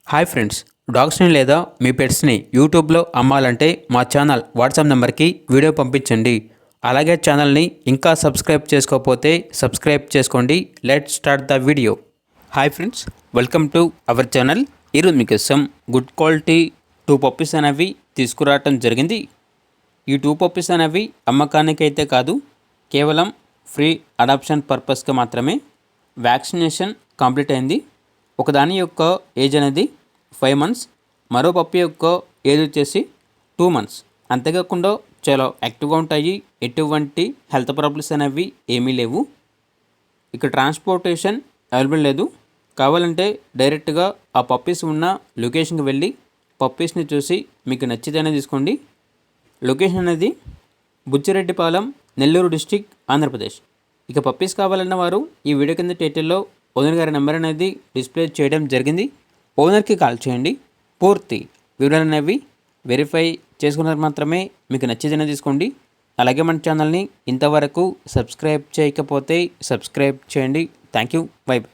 Hi friends, డాగ్స్ని లేదా మీ పెట్స్ని యూట్యూబ్లో అమ్మాలంటే మా ఛానల్ వాట్సాప్ నెంబర్కి వీడియో పంపించండి. అలాగే ఛానల్ని ఇంకా సబ్స్క్రైబ్ చేసుకోకపోతే సబ్స్క్రైబ్ చేసుకోండి. Let start the video. Hi friends, welcome to our channel. ఈరోజు మీకోసం గుడ్ క్వాలిటీ 2 పప్పీస్ అనేవి తీసుకురావటం జరిగింది. ఈ 2 పప్పీస్ అనేవి అమ్మకానికి అయితే కాదు, కేవలం ఫ్రీ అడాప్షన్ పర్పస్గా మాత్రమే. వ్యాక్సినేషన్ కంప్లీట్ అయింది. ఒకదాని యొక్క ఏజ్ అనేది 5 months, మరో పప్పి యొక్క ఏజ్ వచ్చేసి 2 months. అంతేకాకుండా చాలా యాక్టివ్గా ఉంటాయి. ఎటువంటి హెల్త్ ప్రాబ్లమ్స్ అనేవి ఏమీ లేవు. ఇక్కడ ట్రాన్స్పోర్టేషన్ అవైలబుల్ లేదు. కావాలంటే డైరెక్ట్గా ఆ పప్పీస్ ఉన్న లొకేషన్కి వెళ్ళి పప్పీస్ని చూసి మీకు నచ్చితేనే తీసుకోండి. లొకేషన్ అనేది బుచ్చిరెడ్డిపాలెం, నెల్లూరు డిస్టిక్, ఆంధ్రప్రదేశ్. ఇక పప్పీస్ కావాలన్న వారు ఈ వీడియో కింద టైటిల్లో ఓనర్ గారి నెంబర్ అనేది డిస్ప్లే చేయడం జరిగింది. ఓనర్కి కాల్ చేయండి. పూర్తి వివరాలు అనేవి వెరిఫై చేసుకున్నారు మాత్రమే మీకు నచ్చేదైనా తీసుకోండి. అలాగే మన ఛానల్ని ఇంతవరకు సబ్స్క్రైబ్ చేయకపోతే సబ్స్క్రైబ్ చేయండి. Thank you. By by.